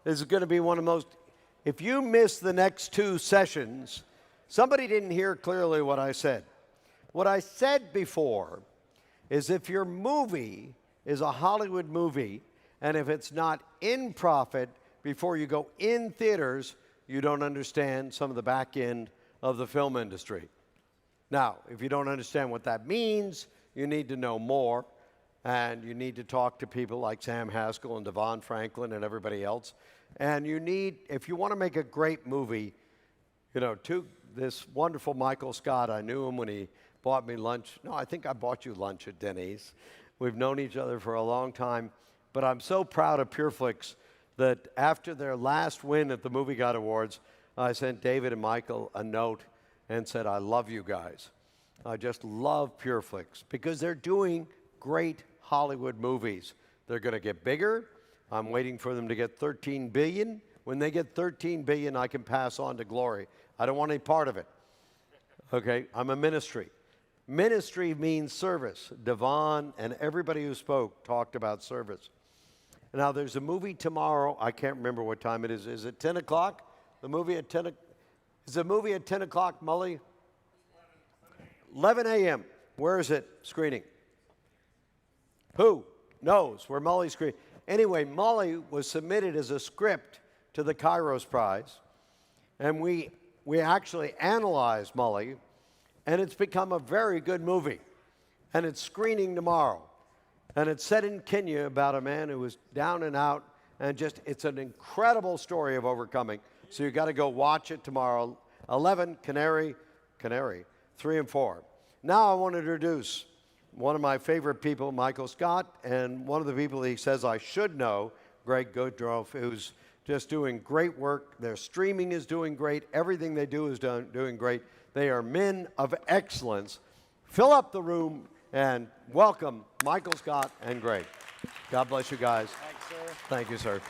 This is going to be one of the most, if you miss the next 2 sessions, somebody didn't hear clearly what I said. What I said before is if your movie is a Hollywood movie, and if it's not in profit before you go in theaters, you don't understand some of the back end of the film industry. Now, if you don't understand what that means, you need to know more, and you need to talk to people like Sam Haskell and Devon Franklin and everybody else. And you need, if you want to make a great movie, you know, this wonderful Michael Scott, I knew him when he bought me lunch. No, I think I bought you lunch at Denny's. We've known each other for a long time. But I'm so proud of PureFlix that after their last win at the Movie Guide Awards, I sent David and Michael a note and said, I love you guys. I just love PureFlix because they're doing great Hollywood movies. They're going to get bigger. I'm waiting for them to get $13 billion. When they get $13 billion, I can pass on to glory. I don't want any part of it. Okay, I'm a ministry. Ministry means service. Devon and everybody who spoke talked about service. Now, there's a movie tomorrow. I can't remember what time it is. Is it 10 o'clock? The movie at 10 o'clock? Is the movie at 10 o'clock, Mully? 11 a.m. Where is it screening? Who knows where Mully's screening? Anyway, Mully was submitted as a script to the Kairos Prize, and we actually analyzed Mully, and it's become a very good movie, and it's screening tomorrow. And it's set in Kenya about a man who was down and out, and just, it's an incredible story of overcoming. So you got to go watch it tomorrow, 11, Canary, 3 and 4. Now I want to introduce one of my favorite people, Michael Scott, and one of the people he says I should know, Greg Goodrow, who's just doing great work. Their streaming is doing great. Everything they do is doing great. They are men of excellence. Fill up the room and welcome Michael Scott and Greg. God bless you guys. Thanks, sir. Thank you, sir.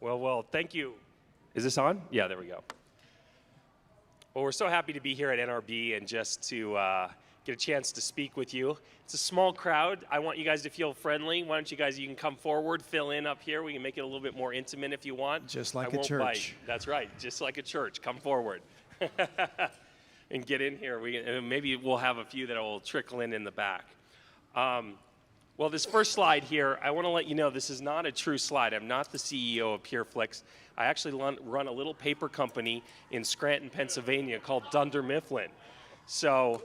Well, thank you. Is this on? Yeah, there we go. Well, we're so happy to be here at NRB and just to get a chance to speak with you. It's a small crowd. I want you guys to feel friendly. Why don't you guys, you can come forward, fill in up here. We can make it a little bit more intimate if you want. Just like a church. Bite. That's right, just like a church. Come forward. And get in here. Maybe we'll have a few that will trickle in the back. Well, this first slide here, I want to let you know this is not a true slide. I'm not the CEO of PureFlix. I actually run a little paper company in Scranton, Pennsylvania called Dunder Mifflin. So,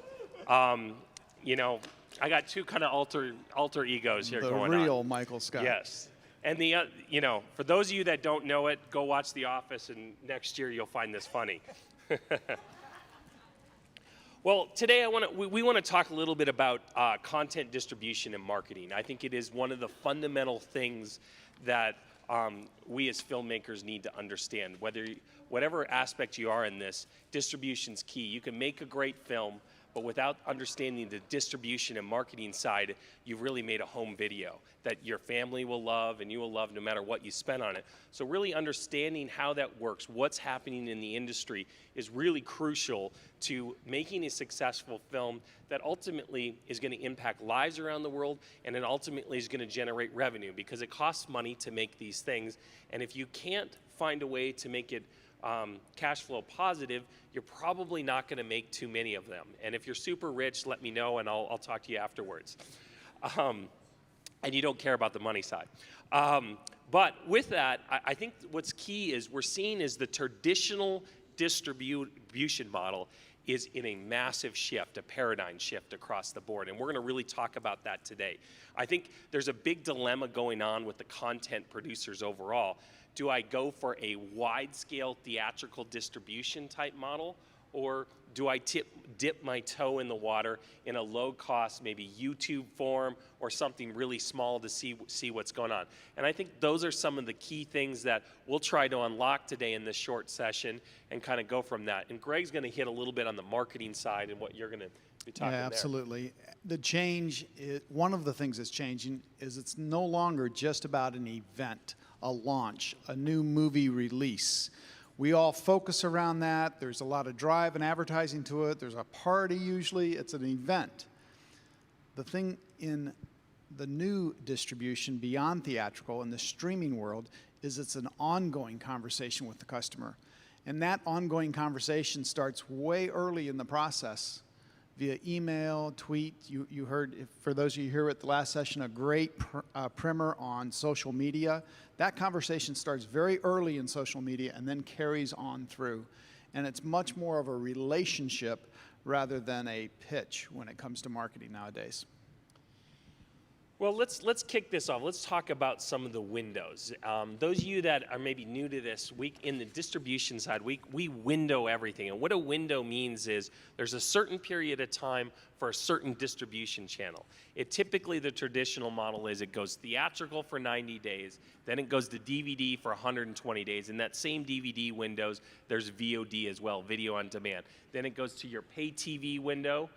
you know, I got two kind of alter egos here going on. The real Michael Scott. Yes. And you know, for those of you that don't know it, go watch The Office, and next year you'll find this funny. Well, today we want to talk a little bit about content distribution and marketing. I think it is one of the fundamental things that we as filmmakers need to understand. Whatever aspect you are in this, distribution's key. You can make a great film, but without understanding the distribution and marketing side, you've really made a home video that your family will love and you will love no matter what you spend on it. So really understanding how that works, what's happening in the industry is really crucial to making a successful film that ultimately is going to impact lives around the world, and it ultimately is going to generate revenue because it costs money to make these things. And if you can't find a way to make it cash flow positive, you're probably not going to make too many of them. And if you're super rich, let me know and I'll talk to you afterwards. And you don't care about the money side. But with that, I think what's key is we're seeing is the traditional distribution model is in a massive shift, a paradigm shift across the board. And we're going to really talk about that today. I think there's a big dilemma going on with the content producers overall. Do I go for a wide-scale theatrical distribution type model, or do I dip my toe in the water in a low-cost, maybe YouTube form or something really small to see what's going on? And I think those are some of the key things that we'll try to unlock today in this short session and kind of go from that. And Greg's going to hit a little bit on the marketing side and what you're going to be talking Yeah, absolutely. The change, one of the things that's changing is it's no longer just about an event, a launch, a new movie release. We all focus around that. There's a lot of drive and advertising to it. There's a party usually. It's an event. The thing in the new distribution beyond theatrical in the streaming world is it's an ongoing conversation with the customer. And that ongoing conversation starts way early in the process via email, tweet. You heard, for those of you here at the last session, a great primer on social media. That conversation starts very early in social media and then carries on through. And it's much more of a relationship rather than a pitch when it comes to marketing nowadays. Well, let's kick this off. Let's talk about some of the windows. Those of you that are maybe new to this, in the distribution side, we window everything. And what a window means is there's a certain period of time for a certain distribution channel. Typically, the traditional model is it goes theatrical for 90 days, then it goes to DVD for 120 days. In that same DVD windows, there's VOD as well, video on demand. Then it goes to your pay TV window,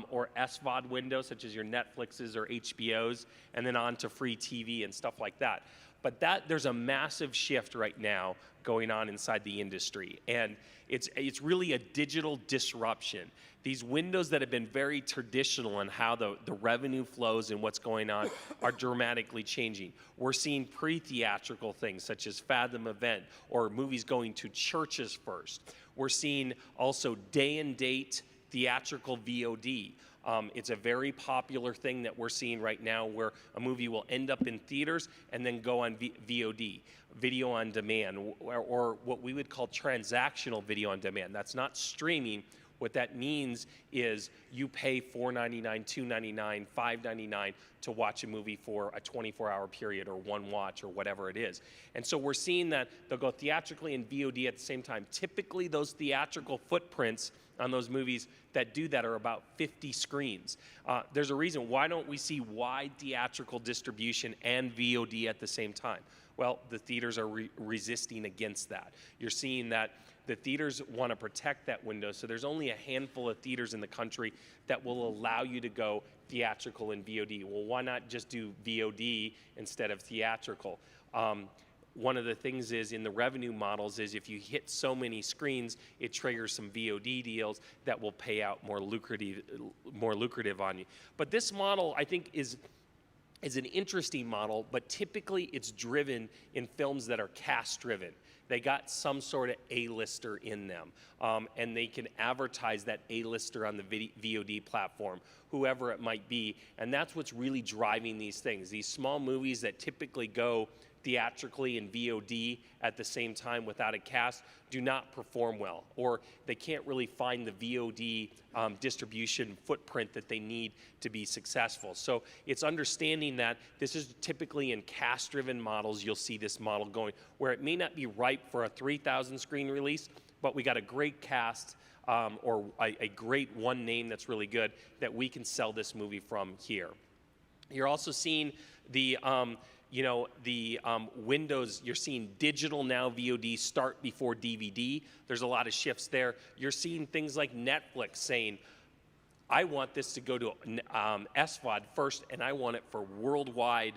or SVOD windows, such as your Netflixes or HBOs, and then on to free TV and stuff like that. But there's a massive shift right now going on inside the industry, and it's really a digital disruption. These windows that have been very traditional in how the revenue flows and what's going on are dramatically changing. We're seeing pre-theatrical things such as Fathom Event or movies going to churches first. We're seeing also day and date theatrical VOD. It's a very popular thing that we're seeing right now where a movie will end up in theaters and then go on VOD, video on demand, or what we would call transactional video on demand. That's not streaming. What that means is you pay $4.99, $2.99, $5.99 to watch a movie for a 24-hour period or one watch or whatever it is. And so we're seeing that they'll go theatrically and VOD at the same time. Typically, those theatrical footprints on those movies that do that are about 50 screens. There's a reason. Why don't we see wide theatrical distribution and VOD at the same time? Well, the theaters are resisting against that. You're seeing that the theaters want to protect that window, so there's only a handful of theaters in the country that will allow you to go theatrical and VOD. Well, why not just do VOD instead of theatrical? One of the things is in the revenue models is if you hit so many screens, it triggers some VOD deals that will pay out more lucrative on you. But this model, I think, is an interesting model, but typically it's driven in films that are cast-driven. They got some sort of A-lister in them, and they can advertise that A-lister on the VOD platform, whoever it might be, and that's what's really driving these things. These small movies that typically go theatrically and VOD at the same time without a cast do not perform well, or they can't really find the VOD distribution footprint that they need to be successful. So it's understanding that this is typically in cast-driven models. You'll see this model going where it may not be ripe for a 3,000 screen release, but we got a great cast or a great one name that's really good that we can sell this movie from here. You're also seeing the windows. You're seeing digital now VOD start before DVD. There's a lot of shifts there. You're seeing things like Netflix saying, I want this to go to SVOD first, and I want it for worldwide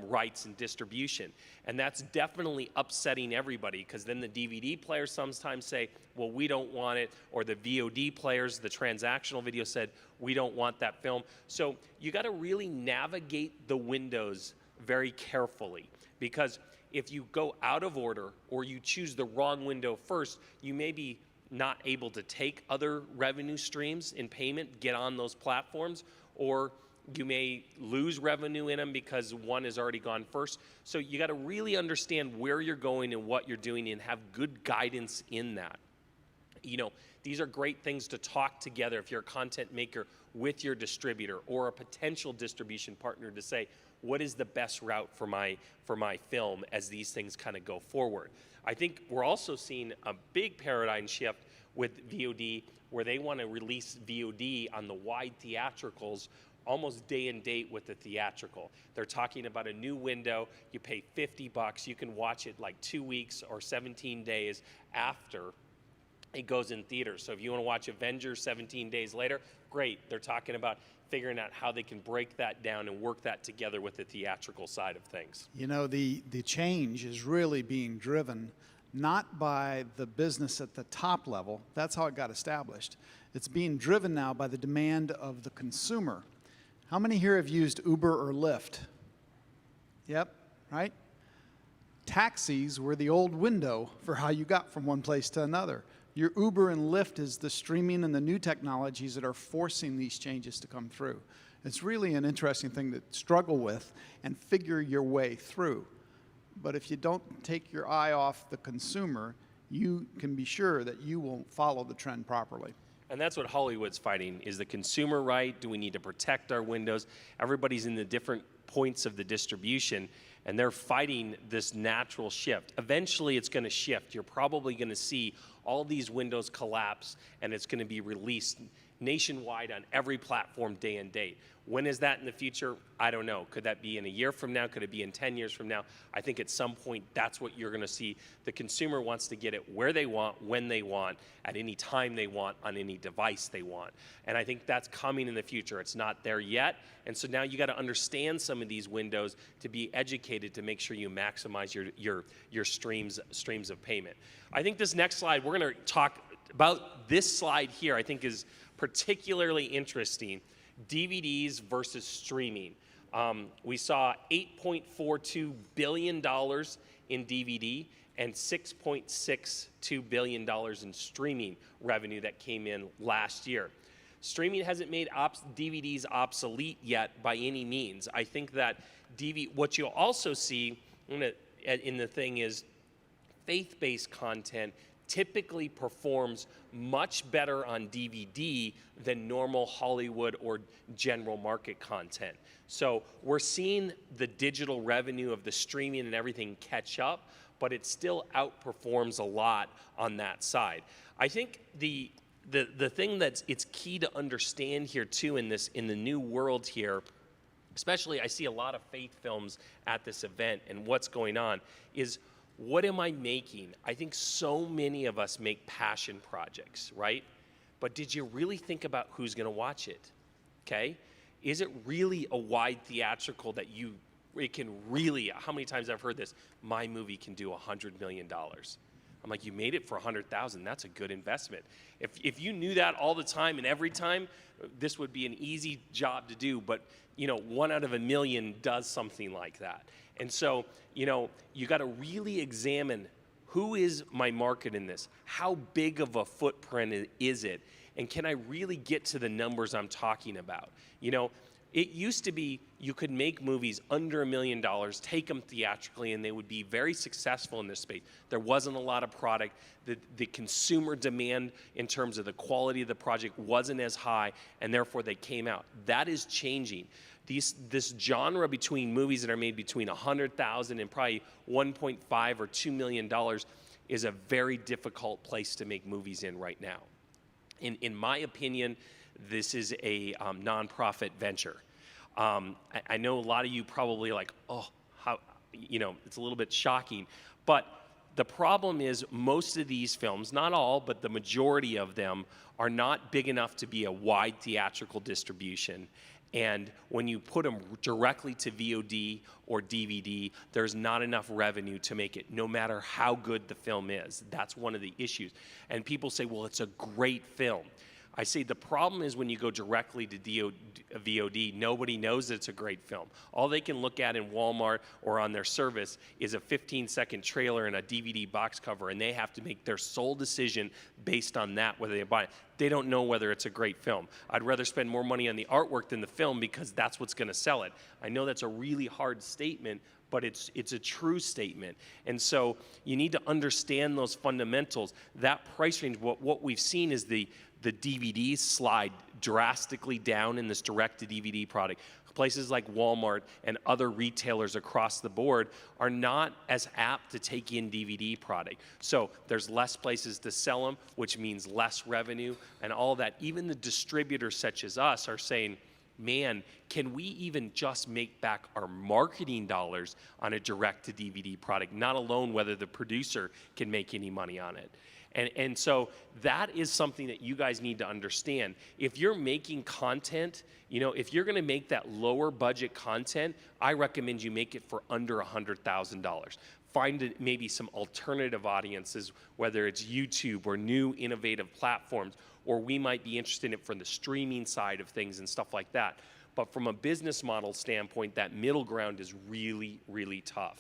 rights and distribution. And that's definitely upsetting everybody, because then the DVD players sometimes say, well, we don't want it, or the VOD players, the transactional video, said, we don't want that film. So you got to really navigate the windows very carefully, because if you go out of order or you choose the wrong window first, you may be not able to take other revenue streams in payment, get on those platforms, or you may lose revenue in them because one has already gone first. So you got to really understand where you're going and what you're doing and have good guidance in that. You know, these are great things to talk together if you're a content maker with your distributor or a potential distribution partner to say, what is the best route for my film as these things kind of go forward? I think we're also seeing a big paradigm shift with VOD, where they want to release VOD on the wide theatricals almost day and date with the theatrical. They're talking about a new window. You pay $50. You can watch it like 2 weeks or 17 days after it goes in theaters. So if you want to watch Avengers 17 days later, great. They're talking about figuring out how they can break that down and work that together with the theatrical side of things. You know, the change is really being driven not by the business at the top level. That's how it got established. It's being driven now by the demand of the consumer. How many here have used Uber or Lyft? Yep, right? Taxis were the old window for how you got from one place to another. Your Uber and Lyft is the streaming and the new technologies that are forcing these changes to come through. It's really an interesting thing to struggle with and figure your way through. But if you don't take your eye off the consumer, you can be sure that you won't follow the trend properly. And that's what Hollywood's fighting, is the consumer right. Do we need to protect our windows? Everybody's in the different points of the distribution, and they're fighting this natural shift. Eventually, it's going to shift. You're probably going to see all these windows collapse, and it's going to be released nationwide on every platform day and date. When is that in the future? I don't know. Could that be in a year from now? Could it be in 10 years from now? I think at some point that's what you're going to see. The consumer wants to get it where they want, when they want, at any time they want, on any device they want. And I think that's coming in the future. It's not there yet. And so now you got to understand some of these windows to be educated to make sure you maximize your streams of payment. I think this next slide, we're going to talk about this slide here, I think is particularly interesting. DVDs versus streaming. We saw $8.42 billion in DVD and $6.62 billion in streaming revenue that came in last year. Streaming hasn't made DVDs obsolete yet by any means. I think that what you'll also see in the thing is faith-based content typically performs much better on DVD than normal Hollywood or general market content. So we're seeing the digital revenue of the streaming and everything catch up, but it still outperforms a lot on that side. I think the thing it's key to understand here too in the new world here, especially I see a lot of faith films at this event, and what's going on is, what am I making? I think so many of us make passion projects, right? But did you really think about who's going to watch it? Okay? Is it really a wide theatrical that it can really, how many times I've heard this, my movie can do $100 million. I'm like, you made it for $100,000. That's a good investment. If you knew that all the time and every time, this would be an easy job to do. But 1 out of a million does something like that. And so, you got to really examine, who is my market in this? How big of a footprint is it? And can I really get to the numbers I'm talking about? It used to be you could make movies under $1 million, take them theatrically, and they would be very successful in this space. There wasn't a lot of product. The consumer demand in terms of the quality of the project wasn't as high, and therefore they came out. That is changing. This genre between movies that are made between $100,000 and probably $1.5 or $2 million is a very difficult place to make movies in right now. In my opinion, this is a nonprofit venture. I know a lot of you probably like, oh, how, it's a little bit shocking. But the problem is most of these films, not all, but the majority of them, are not big enough to be a wide theatrical distribution. And when you put them directly to VOD or DVD, there's not enough revenue to make it, no matter how good the film is. That's one of the issues. And people say, well, it's a great film. I say the problem is when you go directly to VOD, nobody knows that it's a great film. All they can look at in Walmart or on their service is a 15-second trailer and a DVD box cover, and they have to make their sole decision based on that, whether they buy it. They don't know whether it's a great film. I'd rather spend more money on the artwork than the film because that's what's going to sell it. I know that's a really hard statement, but it's a true statement. And so you need to understand those fundamentals. That price range, what we've seen is the DVDs slide drastically down in this direct-to-DVD product. Places like Walmart and other retailers across the board are not as apt to take in DVD product. So there's less places to sell them, which means less revenue and all that. Even the distributors such as us are saying, man, can we even just make back our marketing dollars on a direct-to-DVD product, not alone whether the producer can make any money on it. And so that is something that you guys need to understand. If you're making content, if you're going to make that lower budget content, I recommend you make it for under $100,000. Find maybe some alternative audiences, whether it's YouTube or new innovative platforms, or we might be interested in it from the streaming side of things and stuff like that. But from a business model standpoint, that middle ground is really, really tough.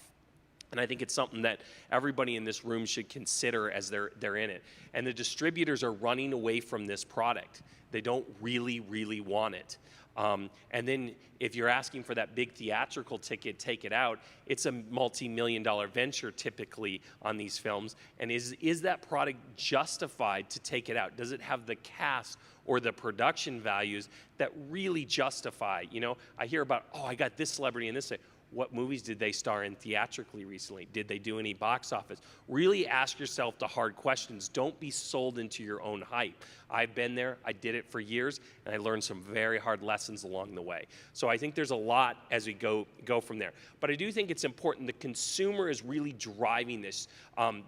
And I think it's something that everybody in this room should consider as they're in it. And the distributors are running away from this product. They don't really, really want it. And then if you're asking for that big theatrical ticket, take it out, it's a multi-million-dollar venture typically on these films. And is that product justified to take it out? Does it have the cast or the production values that really justify? You know, I hear about, oh, I got this celebrity and this. What movies did they star in theatrically recently? Did they do any box office? Really ask yourself the hard questions. Don't be sold into your own hype. I've been there, I did it for years, and I learned some very hard lessons along the way. So I think there's a lot as we go from there. But I do think it's important the consumer is really driving this,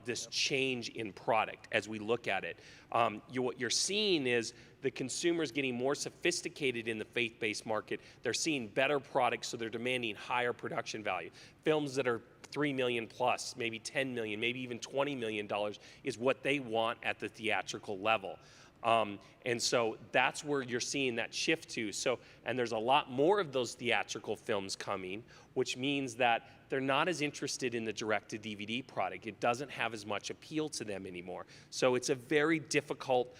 this change in product as we look at it. What you're seeing is the consumer's getting more sophisticated in the faith-based market. They're seeing better products, so they're demanding higher production value. Films that are $3 million plus, maybe $10 million, maybe even $20 million is what they want at the theatrical level. And so that's where you're seeing that shift to. So, and there's a lot more of those theatrical films coming, which means that they're not as interested in the direct-to-DVD product. It doesn't have as much appeal to them anymore. So it's a very difficult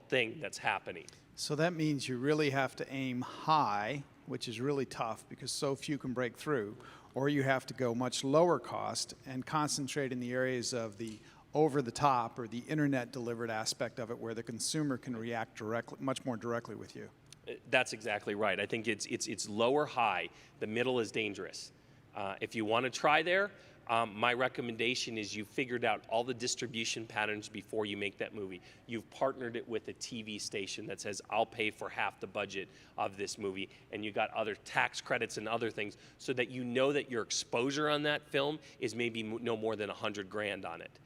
thing that's happening. So that means you really have to aim high, which is really tough because so few can break through, or you have to go much lower cost and concentrate in the areas of the over-the-top or the internet-delivered aspect of it where the consumer can react directly, much more directly with you. That's exactly right. I think it's lower high. The middle is dangerous. If you want to try there, my recommendation is you've figured out all the distribution patterns before you make that movie. You've partnered it with a TV station that says, I'll pay for half the budget of this movie, and you got other tax credits and other things so that you know that your exposure on that film is maybe no more than $100,000 on it.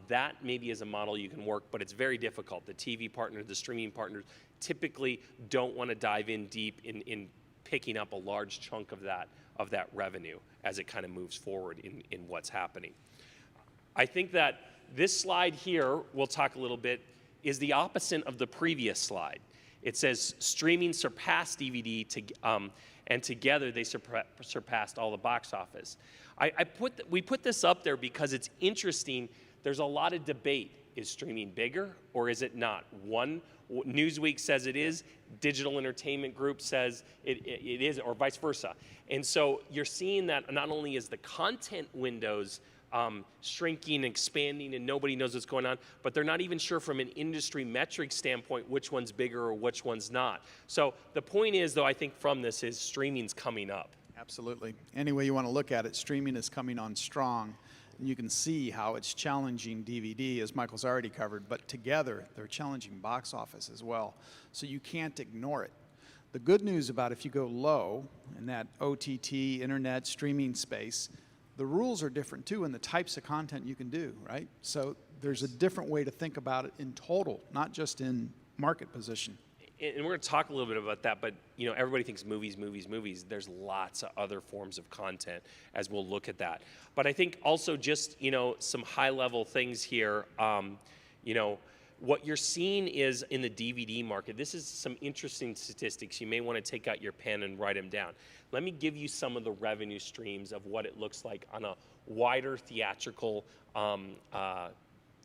That maybe is a model you can work, but it's very difficult. The TV partner, the streaming partners typically don't want to dive in deep in picking up a large chunk of that revenue as it kind of moves forward in what's happening. I think that this slide here, we'll talk a little bit, is the opposite of the previous slide. It says streaming surpassed DVD, and together they surpassed all the box office. We put this up there because it's interesting. There's a lot of debate. Is streaming bigger or is it not? One, Newsweek says it is, Digital Entertainment Group says it is, or vice versa. And so you're seeing that not only is the content windows shrinking, expanding, and nobody knows what's going on, but they're not even sure from an industry metric standpoint which one's bigger or which one's not. So the point is, though, I think from this is streaming's coming up. Absolutely. Any way you want to look at it, streaming is coming on strong. And you can see how it's challenging DVD, as Michael's already covered, but together they're challenging box office as well. So you can't ignore it. The good news about if you go low in that OTT, internet, streaming space, the rules are different too, and the types of content you can do, right? So there's a different way to think about it in total, not just in market position. And we're going to talk a little bit about that, but you know, everybody thinks movies, movies, movies. There's lots of other forms of content as we'll look at that. But I think also just, you know, some high-level things here. You know, what you're seeing is in the DVD market, this is some interesting statistics. You may want to take out your pen and write them down. Let me give you some of the revenue streams of what it looks like on a wider theatrical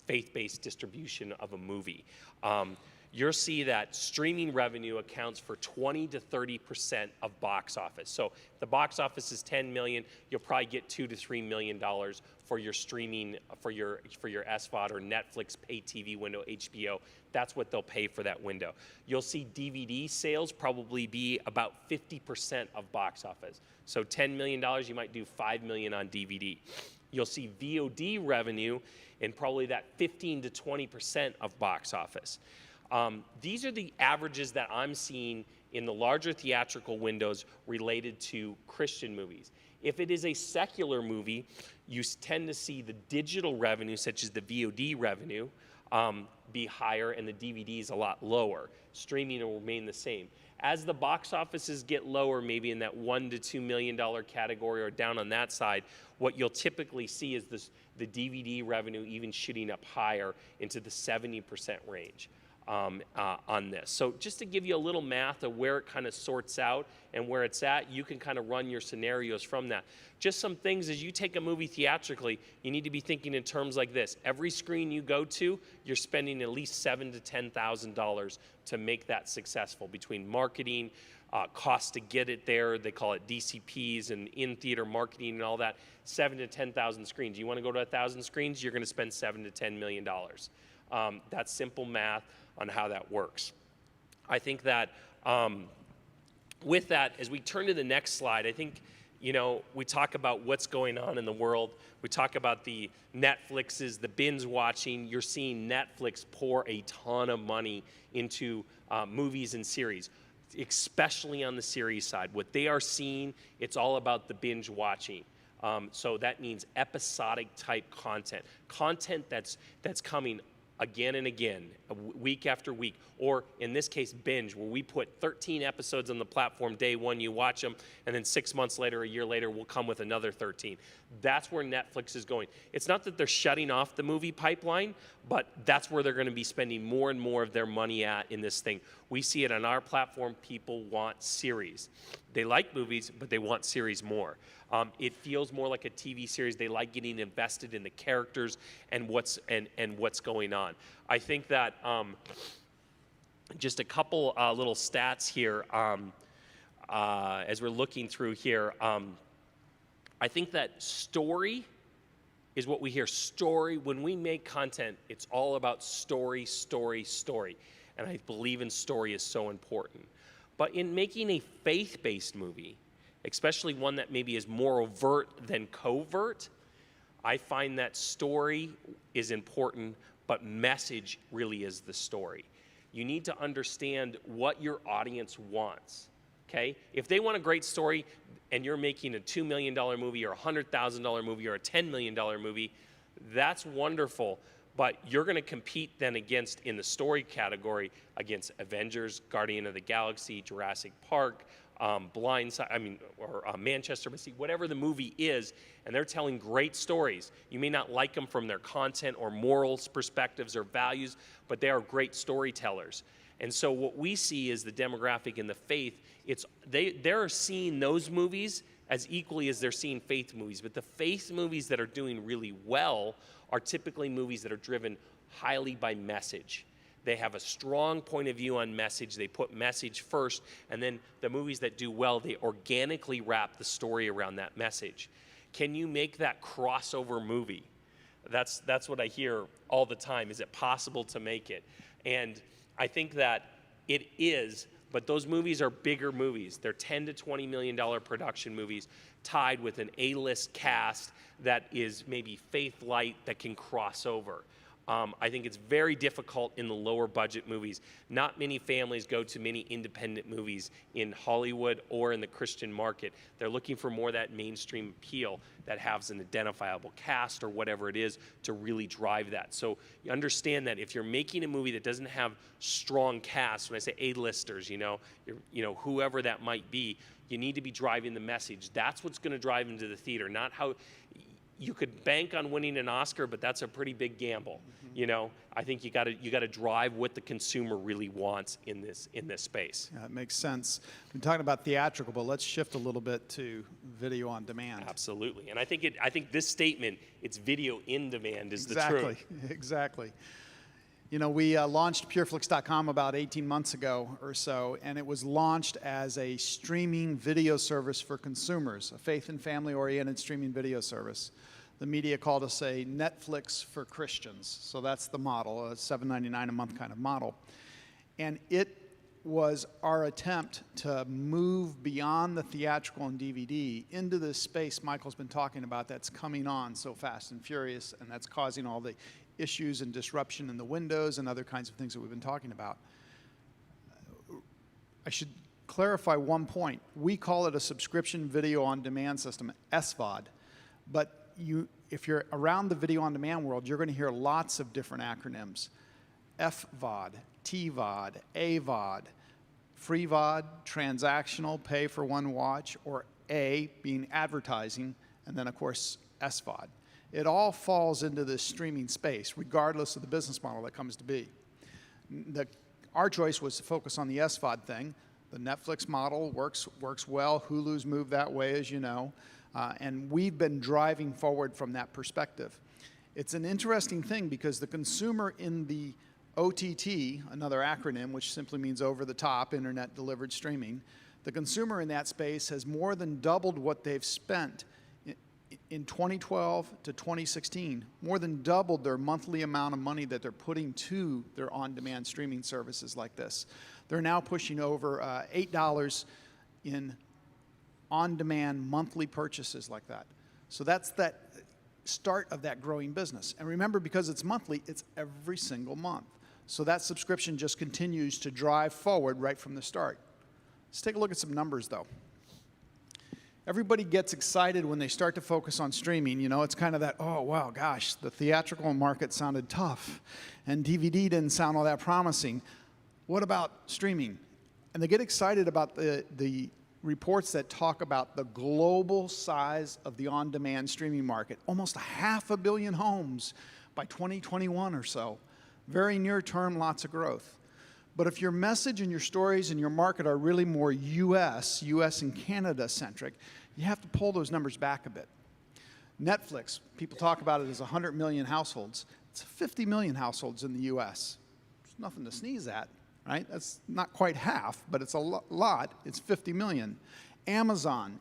faith-based distribution of a movie. You'll see that streaming revenue accounts for 20 to 30% of box office. So if the box office is 10 million, you'll probably get $2 to $3 million for your streaming, for your SVOD or Netflix pay TV window, HBO. That's what they'll pay for that window. You'll see DVD sales probably be about 50% of box office. So $10 million, you might do $5 million on DVD. You'll see VOD revenue in probably that 15 to 20% of box office. These are the averages that I'm seeing in the larger theatrical windows related to Christian movies. If it is a secular movie, you tend to see the digital revenue, such as the VOD revenue, be higher and the DVDs a lot lower. Streaming will remain the same. As the box offices get lower, maybe in that $1 to $2 million category or down on that side, what you'll typically see is the DVD revenue even shooting up higher into the 70% range. on this. So just to give you a little math of where it kind of sorts out and where it's at, you can kind of run your scenarios from that. Just some things as you take a movie theatrically, you need to be thinking in terms like this. Every screen you go to, you're spending at least $7,000 to $10,000 to make that successful between marketing, cost to get it there. They call it DCPs and in-theater marketing and all that. 7,000 to 10,000 screens. You want to go to 1,000 screens, you're going to spend $7 to $10 million. That's simple math on how that works. I think that with that, as we turn to the next slide, I think, you know, we talk about what's going on in the world. We talk about the Netflixes, the binge watching. You're seeing Netflix pour a ton of money into movies and series, especially on the series side. What they are seeing, it's all about the binge watching. So that means episodic type content, content that's coming again and again, week after week, or in this case, binge, where we put 13 episodes on the platform day one, you watch them, and then 6 months later, a year later, we'll come with another 13. That's where Netflix is going. It's not that they're shutting off the movie pipeline, but that's where they're going to be spending more and more of their money at in this thing. We see it on our platform. People want series. They like movies, but they want series more. It feels more like a TV series. They like getting invested in the characters and what's going on. I think that just a couple little stats here as we're looking through here. I think that story is what we hear. Story, when we make content, it's all about story, story, story. And I believe in story is so important. But in making a faith-based movie, especially one that maybe is more overt than covert, I find that story is important, but message really is the story. You need to understand what your audience wants, okay? If they want a great story and you're making a $2 million movie or a $100,000 movie or a $10 million movie, that's wonderful. But you're going to compete then against, in the story category, against Avengers, Guardian of the Galaxy, Jurassic Park, Manchester by the Sea, whatever the movie is, and they're telling great stories. You may not like them from their content or morals, perspectives, or values, but they are great storytellers. And so what we see is the demographic in the faith. They're seeing those movies as equally as they're seeing faith movies. But the faith movies that are doing really well are typically movies that are driven highly by message. They have a strong point of view on message. They put message first, and then the movies that do well, they organically wrap the story around that message. Can you make that crossover movie? That's what I hear all the time. Is it possible to make it? And I think that it is, but those movies are bigger movies. They're $10 to $20 million production movies tied with an A-list cast that is maybe faith light that can cross over. I think it's very difficult in the lower budget movies. Not many families go to many independent movies in Hollywood or in the Christian market. They're looking for more of that mainstream appeal that has an identifiable cast or whatever it is to really drive that. So you understand that if you're making a movie that doesn't have strong cast, when I say A-listers, whoever that might be, you need to be driving the message. That's what's going to drive them to the theater, not how. You could bank on winning an Oscar, but that's a pretty big gamble. Mm-hmm. I think you got to drive what the consumer really wants in this space. Yeah, it makes sense. We're talking about theatrical, but let's shift a little bit to video on demand. Absolutely, and I think this statement, it's video in demand, is the truth. Exactly. We launched PureFlix.com about 18 months ago or so, and it was launched as a streaming video service for consumers, a faith and family-oriented streaming video service. The media called us a Netflix for Christians, so that's the model, a $7.99 a month kind of model. And it was our attempt to move beyond the theatrical and DVD into this space Michael's been talking about that's coming on so fast and furious, and that's causing all the issues and disruption in the windows and other kinds of things that we've been talking about. I should clarify one point. We call it a subscription video on demand system, SVOD, but if you're around the video on demand world, you're going to hear lots of different acronyms. FVOD, TVOD, AVOD, free VOD, transactional, pay for one watch, or A being advertising, and then of course SVOD. It all falls into this streaming space, regardless of the business model that comes to be. Our choice was to focus on the SVOD thing. The Netflix model works well. Hulu's moved that way, as you know. And we've been driving forward from that perspective. It's an interesting thing because the consumer in the OTT, another acronym, which simply means over-the-top, internet delivered streaming, the consumer in that space has more than doubled what they've spent in 2012 to 2016, more than doubled their monthly amount of money that they're putting to their on-demand streaming services like this. They're now pushing over $8 in on-demand monthly purchases like that. So that's that start of that growing business. And remember, because it's monthly, it's every single month. So that subscription just continues to drive forward right from the start. Let's take a look at some numbers, though. Everybody gets excited when they start to focus on streaming. You know, it's kind of that, oh, wow, gosh, the theatrical market sounded tough, and DVD didn't sound all that promising. What about streaming? And they get excited about the reports that talk about the global size of the on-demand streaming market. Almost 500 million homes by 2021 or so. Very near term, lots of growth. But if your message and your stories and your market are really more US and Canada centric, you have to pull those numbers back a bit. Netflix, people talk about it as 100 million households. It's 50 million households in the US. It's nothing to sneeze at, right? That's not quite half, but it's a lot. It's 50 million. Amazon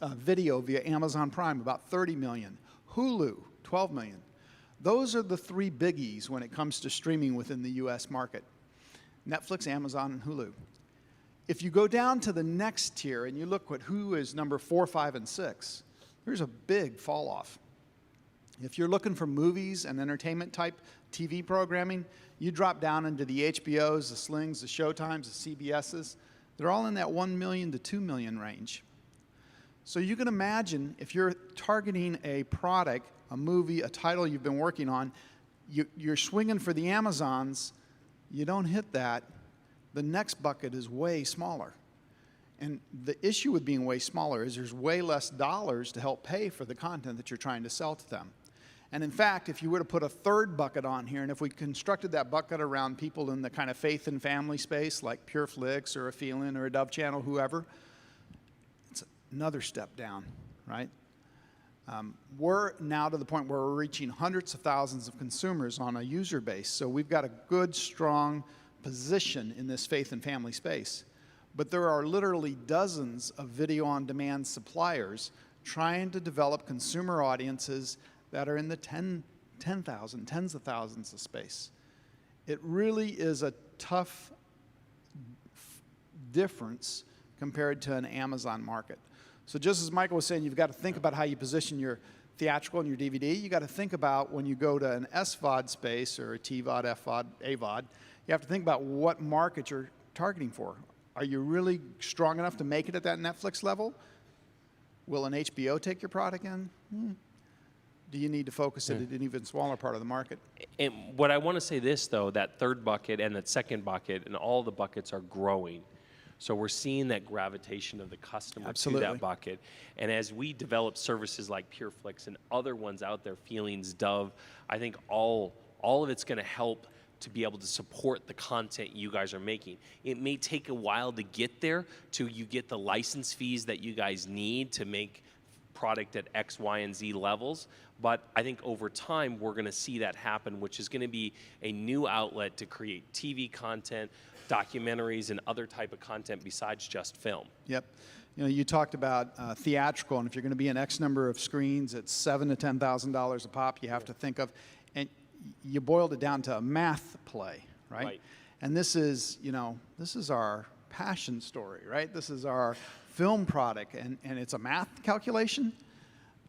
Video via Amazon Prime, about 30 million. Hulu, 12 million. Those are the three biggies when it comes to streaming within the US market. Netflix, Amazon, and Hulu. If you go down to the next tier and you look at who is number 4, 5, and 6, there's a big fall off. If you're looking for movies and entertainment type TV programming, you drop down into the HBOs, the Slings, the Showtimes, the CBSs. They're all in that 1 million to 2 million range. So you can imagine if you're targeting a product, a movie, a title you've been working on, you're swinging for the Amazons, you don't hit that, the next bucket is way smaller. And the issue with being way smaller is there's way less dollars to help pay for the content that you're trying to sell to them. And in fact, if you were to put a third bucket on here, and if we constructed that bucket around people in the kind of faith and family space, like PureFlix or a Feelin or a Dove Channel, whoever, it's another step down, right? We're now to the point where we're reaching hundreds of thousands of consumers on a user base. So we've got a good, strong position in this faith and family space. But there are literally dozens of video-on-demand suppliers trying to develop consumer audiences that are in the tens of thousands of space. It really is a tough difference compared to an Amazon market. So just as Michael was saying, you've got to think about how you position your theatrical and your DVD. You got to think about when you go to an SVOD space or a TVOD, FVOD, AVOD, you have to think about what market you're targeting for. Are you really strong enough to make it at that Netflix level? Will an HBO take your product in? Do you need to focus it at an even smaller part of the market? And what I want to say this, though, that third bucket and that second bucket and all the buckets are growing. So we're seeing that gravitation of the customer Absolutely. to that bucket. And as we develop services like PureFlix and other ones out there, Feelings, Dove, I think all of it's going to help to be able to support the content you guys are making. It may take a while to get there, till you get the license fees that you guys need to make product at X, Y, and Z levels. But I think over time, we're going to see that happen, which is going to be a new outlet to create TV content, documentaries, and other type of content besides just film. Yep. You know, you talked about theatrical, and if you're going to be in X number of screens, it's $7,000 to $10,000 a pop. You have to think of, and you boiled it down to a math play, right? And this is, you know, this is our passion story, right? This is our film product, and it's a math calculation.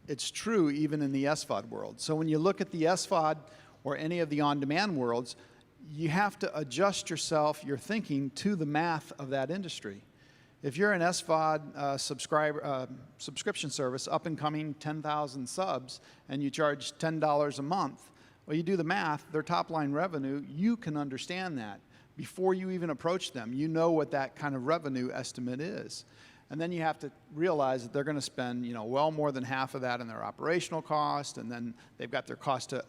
It's true even in the SVOD world. So when you look at the SVOD or any of the on-demand worlds, you have to adjust yourself, your thinking, to the math of that industry. If you're an SVOD subscription service, up and coming 10,000 subs, and you charge $10 a month, well, you do the math, their top line revenue, you can understand that. Before you even approach them, you know what that kind of revenue estimate is. And then you have to realize that they're going to spend, you know, well more than half of that in their operational cost, and then they've got their cost to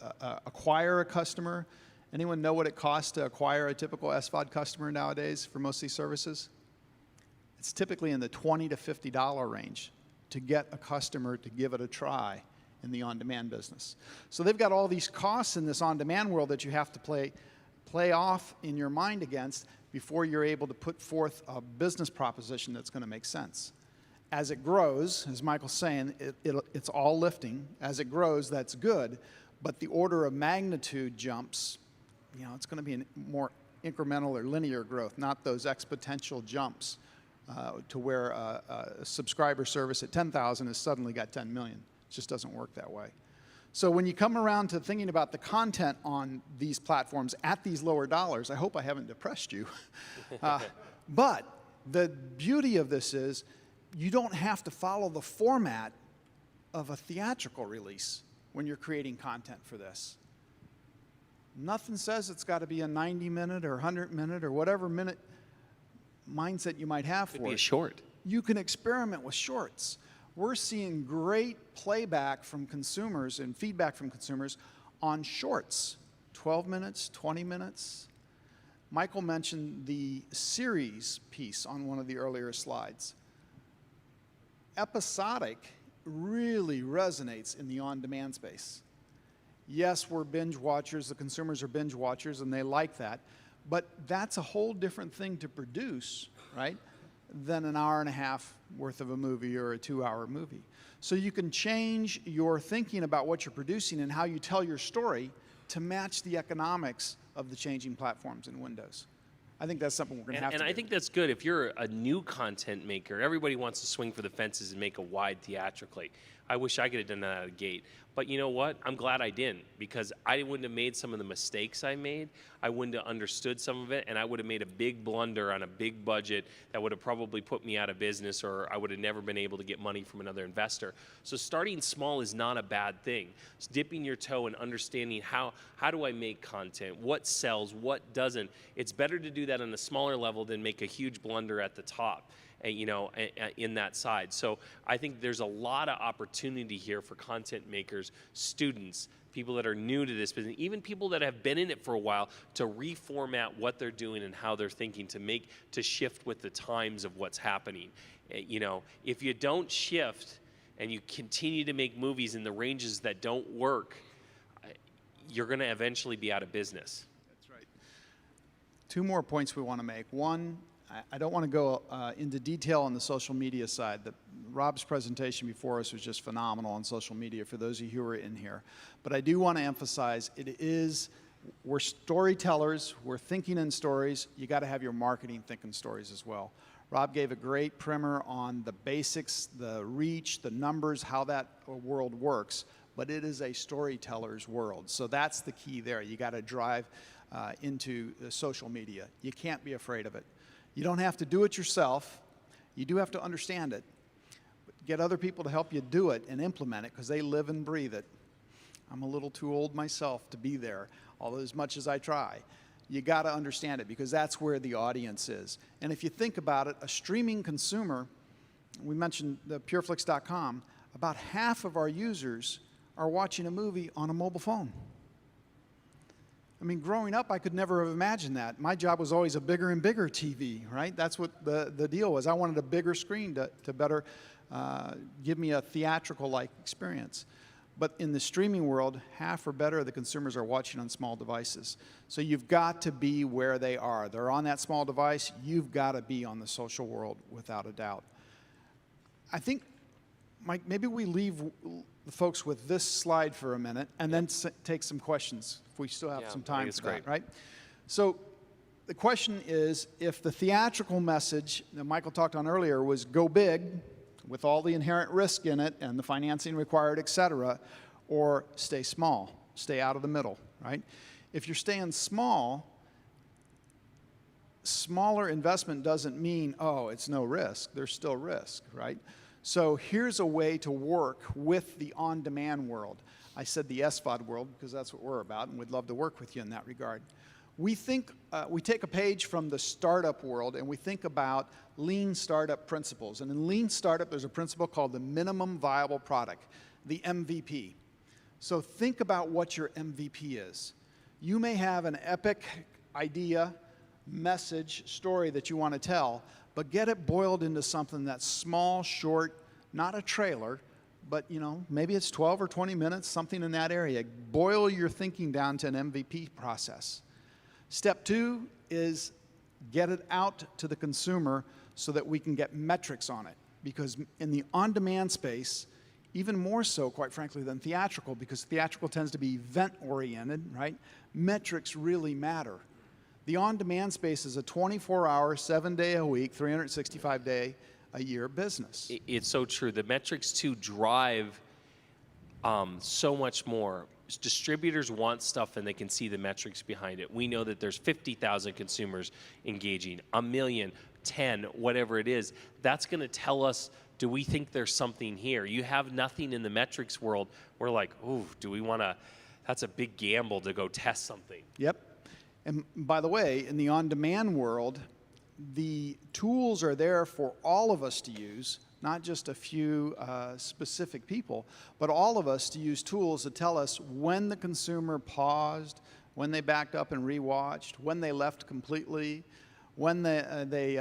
acquire a customer. Anyone know what it costs to acquire a typical SVOD customer nowadays for most of these services? It's typically in the $20 to $50 range to get a customer to give it a try in the on-demand business. So they've got all these costs in this on-demand world that you have to play off in your mind against before you're able to put forth a business proposition that's going to make sense. As it grows, as Michael's saying, it's all lifting. As it grows, that's good, but the order of magnitude jumps. You know, it's going to be more incremental or linear growth, not those exponential jumps to where a subscriber service at 10,000 has suddenly got 10 million. It just doesn't work that way. So when you come around to thinking about the content on these platforms at these lower dollars, I hope I haven't depressed you. But the beauty of this is you don't have to follow the format of a theatrical release when you're creating content for this. Nothing says it's got to be a 90-minute or 100-minute or whatever minute mindset you might have for it. Could be a short. You can experiment with shorts. We're seeing great playback from consumers and feedback from consumers on shorts, 12 minutes, 20 minutes. Michael mentioned the series piece on one of the earlier slides. Episodic really resonates in the on-demand space. Yes, we're binge watchers, the consumers are binge watchers, and they like that, but that's a whole different thing to produce, right, than an hour and a half worth of a movie or a 2-hour movie. So you can change your thinking about what you're producing and how you tell your story to match the economics of the changing platforms and windows. I think that's something we're going to have to do. And I think that's good. If you're a new content maker, everybody wants to swing for the fences and make a wide theatrically. I wish I could have done that out of the gate. But you know what? I'm glad I didn't, because I wouldn't have made some of the mistakes I made. I wouldn't have understood some of it, and I would have made a big blunder on a big budget that would have probably put me out of business, or I would have never been able to get money from another investor. So starting small is not a bad thing. It's dipping your toe and understanding how do I make content, what sells, what doesn't. It's better to do that on a smaller level than make a huge blunder at the top. You know, in that side. So I think there's a lot of opportunity here for content makers, students, people that are new to this business, even people that have been in it for a while, to reformat what they're doing and how they're thinking to shift with the times of what's happening. You know, if you don't shift and you continue to make movies in the ranges that don't work, you're going to eventually be out of business. That's right. Two more points we want to make. One, I don't want to go into detail on the social media side. Rob's presentation before us was just phenomenal on social media for those of you who are in here. But I do want to emphasize we're storytellers, we're thinking in stories. You got to have your marketing thinking stories as well. Rob gave a great primer on the basics, the reach, the numbers, how that world works. But it is a storyteller's world. So that's the key there. You got to drive into social media. You can't be afraid of it. You don't have to do it yourself. You do have to understand it. But get other people to help you do it and implement it, because they live and breathe it. I'm a little too old myself to be there, although as much as I try. You got to understand it, because that's where the audience is. And if you think about it, a streaming consumer, we mentioned the PureFlix.com, about half of our users are watching a movie on a mobile phone. I mean, growing up, I could never have imagined that. My job was always a bigger and bigger TV, right? That's what the deal was. I wanted a bigger screen to better give me a theatrical-like experience. But in the streaming world, half or better of the consumers are watching on small devices. So you've got to be where they are. They're on that small device. You've got to be on the social world without a doubt. I think, Mike, maybe we leave the folks with this slide for a minute and then take some questions if we still have some time for that, right? So the question is, if the theatrical message that Michael talked on earlier was go big with all the inherent risk in it and the financing required, et cetera, or stay small, stay out of the middle, right? If you're staying small, smaller investment doesn't mean, oh, it's no risk. There's still risk, right? So here's a way to work with the on-demand world. I said the SVOD world because that's what we're about, and we'd love to work with you in that regard. We think, we take a page from the startup world, and we think about lean startup principles. And in lean startup, there's a principle called the minimum viable product, the MVP. So think about what your MVP is. You may have an epic idea, message, story that you want to tell, but get it boiled into something that's small, short, not a trailer, but maybe it's 12 or 20 minutes, something in that area. Boil your thinking down to an MVP process. Step 2 is get it out to the consumer so that we can get metrics on it. Because in the on-demand space, even more so, quite frankly, than theatrical, because theatrical tends to be event-oriented, right? Metrics really matter. The on-demand space is a 24-hour, 7-day-a-week, 365-day-a-year business. It's so true. The metrics, too, drive so much more. Distributors want stuff and they can see the metrics behind it. We know that there's 50,000 consumers engaging, 1 million, 10, whatever it is. That's going to tell us, do we think there's something here? You have nothing in the metrics world. We're like, ooh, do we want to, that's a big gamble to go test something. Yep. And by the way, in the on-demand world, the tools are there for all of us to use, not just a few specific people, but all of us to use tools to tell us when the consumer paused, when they backed up and rewatched, when they left completely, when they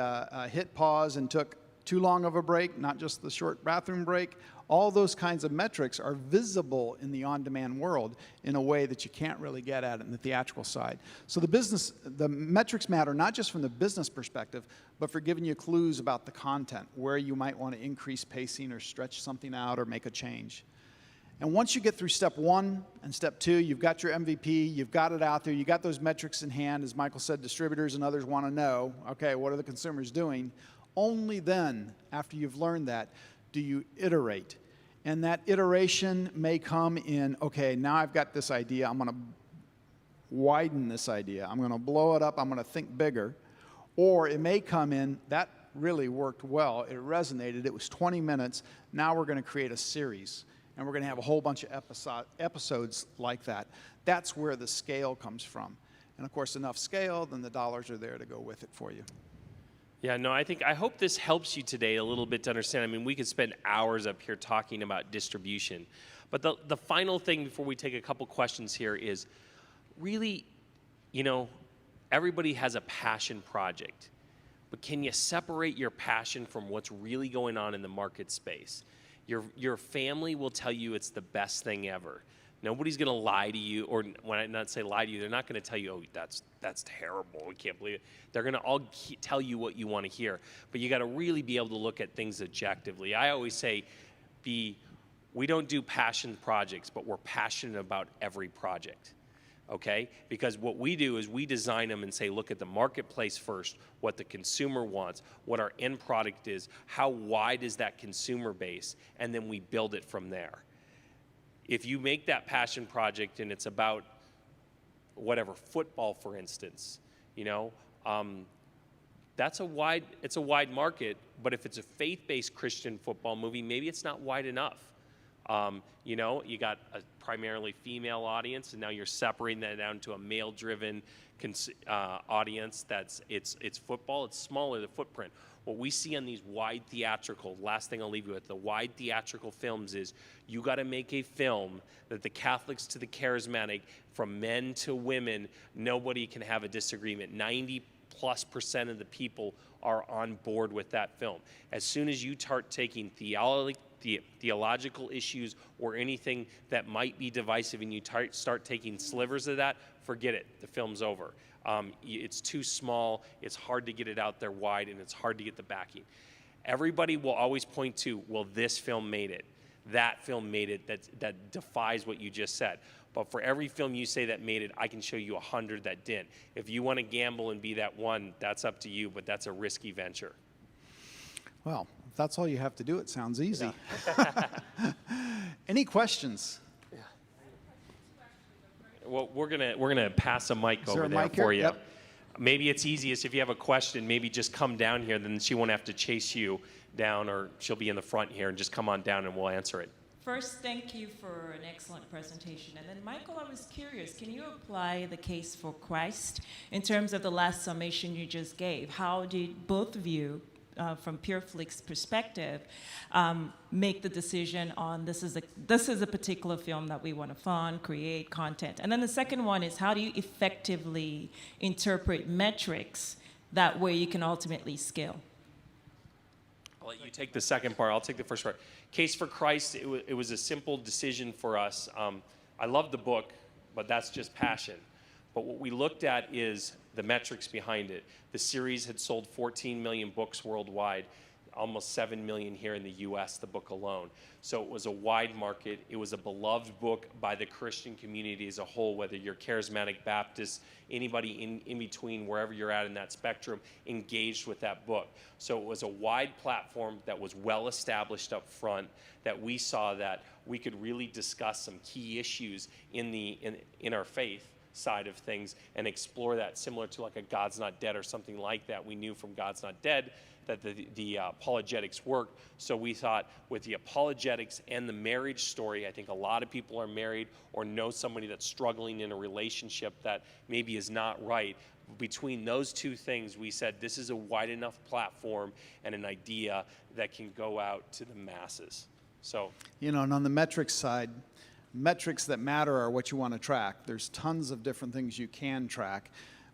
hit pause and took too long of a break, not just the short bathroom break. All those kinds of metrics are visible in the on-demand world in a way that you can't really get at it in the theatrical side. So the metrics matter not just from the business perspective, but for giving you clues about the content, where you might want to increase pacing or stretch something out or make a change. And once you get through step 1 and step 2, you've got your MVP, you've got it out there, you got those metrics in hand. As Michael said, distributors and others want to know, okay, what are the consumers doing? Only then, after you've learned that, do you iterate. And that iteration may come in, okay, now I've got this idea, I'm going to widen this idea, I'm going to blow it up, I'm going to think bigger. Or it may come in, that really worked well, it resonated, it was 20 minutes, now we're going to create a series. And we're going to have a whole bunch of episodes like that. That's where the scale comes from. And of course, enough scale, then the dollars are there to go with it for you. Yeah, no, I hope this helps you today a little bit to understand. I mean, we could spend hours up here talking about distribution. But the final thing before we take a couple questions here is really, everybody has a passion project. But can you separate your passion from what's really going on in the market space? Your family will tell you it's the best thing ever. Nobody's going to lie to you, or when I not say lie to you, they're not going to tell you, oh, that's terrible, we can't believe it. They're going to all tell you what you want to hear. But you got to really be able to look at things objectively. I always say, we don't do passion projects, but we're passionate about every project. Okay? Because what we do is we design them and say, look at the marketplace first, what the consumer wants, what our end product is, how wide is that consumer base, and then we build it from there. If you make that passion project and it's about whatever, football, for instance, it's a wide market, but if it's a faith-based Christian football movie, maybe it's not wide enough. You got a primarily female audience, and now you're separating that down to a male-driven audience. It's football. It's smaller, the footprint. What we see on these wide theatrical, last thing I'll leave you with, the wide theatrical films is you got to make a film that the Catholics to the charismatic, from men to women, nobody can have a disagreement. 90+% of the people are on board with that film. As soon as you start taking theological issues or anything that might be divisive and you start taking slivers of that, forget it. The film's over. It's too small, it's hard to get it out there wide, and it's hard to get the backing. Everybody will always point to, well, this film made it. That film made it. That defies what you just said. But for every film you say that made it, I can show you 100 that didn't. If you want to gamble and be that one, that's up to you, but that's a risky venture. Well, if that's all you have to do, it sounds easy. Yeah. Any questions? Yeah. Well, we're gonna pass a mic over there mic for here? you. Yep. Maybe it's easiest if you have a question, maybe just come down here, then she won't have to chase you down, or she'll be in the front here, and just come on down and we'll answer it. First, thank you for an excellent presentation. And then, Michael, I was curious, can you apply the case for Christ in terms of the last summation you just gave? How did both of you from PureFlix perspective, make the decision on this is a particular film that we want to fund, create content. And then the second one is, how do you effectively interpret metrics that way you can ultimately scale? I'll let you take the second part. I'll take the first part. Case for Christ, it was a simple decision for us. I love the book, but that's just passion. But what we looked at is the metrics behind it. The series had sold 14 million books worldwide, almost 7 million here in the US, the book alone. So it was a wide market. It was a beloved book by the Christian community as a whole, whether you're charismatic Baptist, anybody in between, wherever you're at in that spectrum, engaged with that book. So it was a wide platform that was well established up front, that we saw that we could really discuss some key issues in our faith side of things and explore that, similar to like a God's Not Dead or something like that. We knew from God's Not Dead that the apologetics worked. So we thought with the apologetics and the marriage story, I think a lot of people are married or know somebody that's struggling in a relationship that maybe is not right. Between those two things, we said this is a wide enough platform and an idea that can go out to the masses. So, You know, and on the metrics side, metrics that matter are what you want to track. There's tons of different things you can track.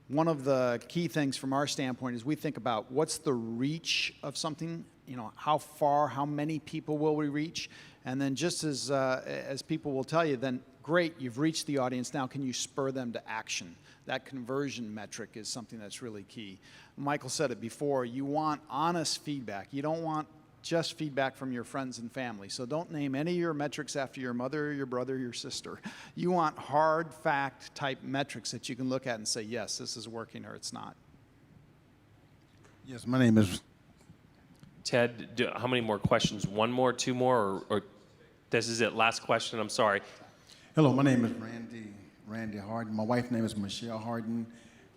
One of the key things from our standpoint is we think about what's the reach of something, you know, how far, how many people will we reach? And then just as people will tell you, then great, you've reached the audience, now can you spur them to action? That conversion metric is something that's really key. Michael said it before, you want honest feedback. You don't want just feedback from your friends and family. So don't name any of your metrics after your mother, your brother, your sister. You want hard fact type metrics that you can look at and say, yes, this is working or it's not. Yes, my name is. Ted, how many more questions? One more, two more, or this is it? Last question, I'm sorry. Hello, my name is Randy Harden. My wife's name is Michelle Harden.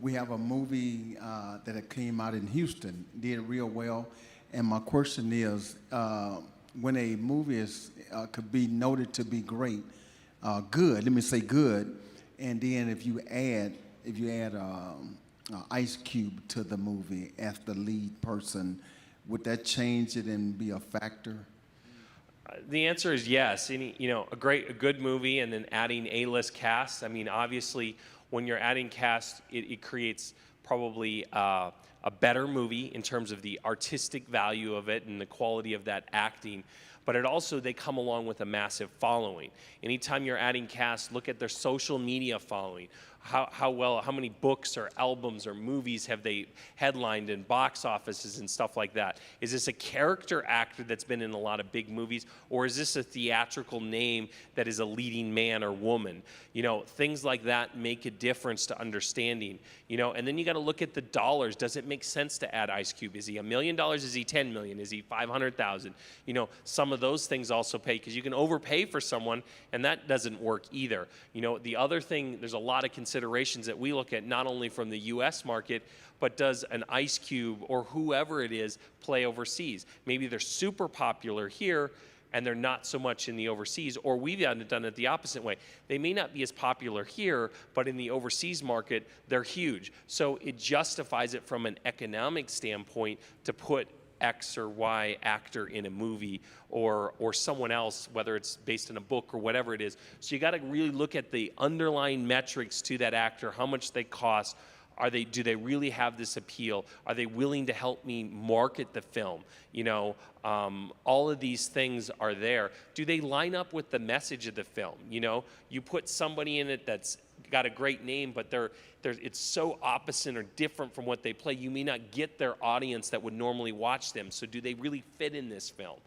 We have a movie that came out in Houston, did real well. And my question is, when a movie could be noted to be great, good, let me say good, and then if you add Ice Cube to the movie as the lead person, would that change it and be a factor? The answer is yes. A good movie, and then adding A-list cast. I mean, obviously, when you're adding cast, it creates probably a better movie in terms of the artistic value of it and the quality of that acting. But they come along with a massive following. Anytime you're adding cast, look at their social media following. How many books or albums or movies have they headlined in box offices and stuff like that? Is this a character actor that's been in a lot of big movies, or is this a theatrical name that is a leading man or woman? Things like that make a difference to understanding. And then you got to look at the dollars. Does it make sense to add Ice Cube? Is he $1 million? Is he 10 million? Is he 500,000? Some of those things also pay, because you can overpay for someone, and that doesn't work either. The other thing, there's a lot of considerations that we look at, not only from the U.S. market, but does an Ice Cube or whoever it is play overseas? Maybe they're super popular here, and they're not so much in the overseas, or we've done it the opposite way. They may not be as popular here, but in the overseas market, they're huge. So it justifies it from an economic standpoint to put X or Y actor in a movie, or someone else, whether it's based on a book or whatever it is. So you got to really look at the underlying metrics to that actor, how much they cost. Do they really have this appeal? Are they willing to help me market the film? All of these things are there. Do they line up with the message of the film? You put somebody in it that's got a great name, but it's so opposite or different from what they play, you may not get their audience that would normally watch them. So do they really fit in this film?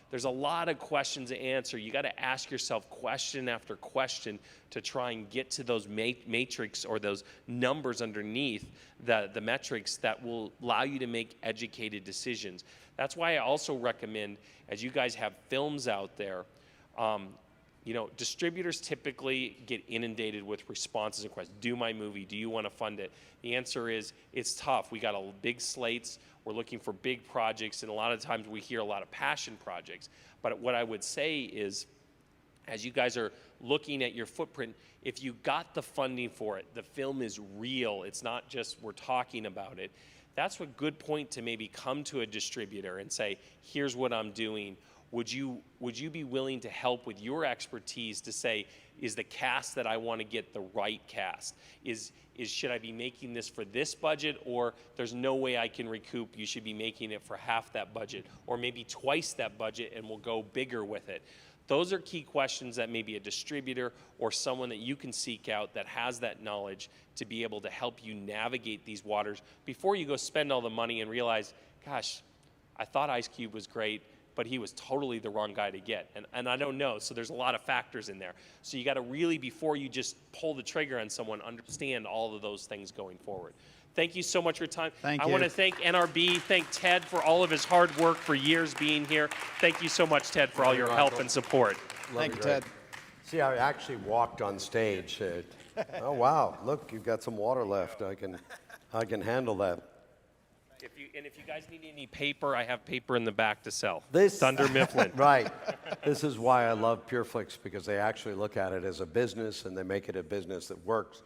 There's a lot of questions to answer. You got to ask yourself question after question to try and get to those matrix or those numbers underneath the metrics that will allow you to make educated decisions. That's why I also recommend, as you guys have films out there, distributors typically get inundated with responses and questions. Do my movie? Do you want to fund it? The answer is it's tough. We got big slates. We're looking for big projects, and a lot of times we hear a lot of passion projects. But what I would say is, as you guys are looking at your footprint, if you got the funding for it, the film is real. It's not just we're talking about it. that's a good point to maybe come to a distributor and say, here's what I'm doing. Would you be willing to help with your expertise to say, is the cast that I want to get the right cast? Should I be making this for this budget, or there's no way I can recoup, you should be making it for half that budget, or maybe twice that budget, and we'll go bigger with it. Those are key questions that maybe a distributor or someone that you can seek out that has that knowledge to be able to help you navigate these waters before you go spend all the money and realize, gosh, I thought Ice Cube was great, but he was totally the wrong guy to get. And I don't know, so there's a lot of factors in there. So you gotta really, before you just pull the trigger on someone, understand all of those things going forward. Thank you so much for your time. Thank I you. want to thank NRB, thank Ted for all of his hard work for years being here. Thank you so much, Ted, for all your help and support. Thank you, Ted. See, I actually walked on stage. Oh wow! Look, you've got some water left. I can handle that. If you guys need any paper, I have paper in the back to sell. This Thunder Mifflin. Right. This is why I love PureFlix, because they actually look at it as a business and they make it a business that works.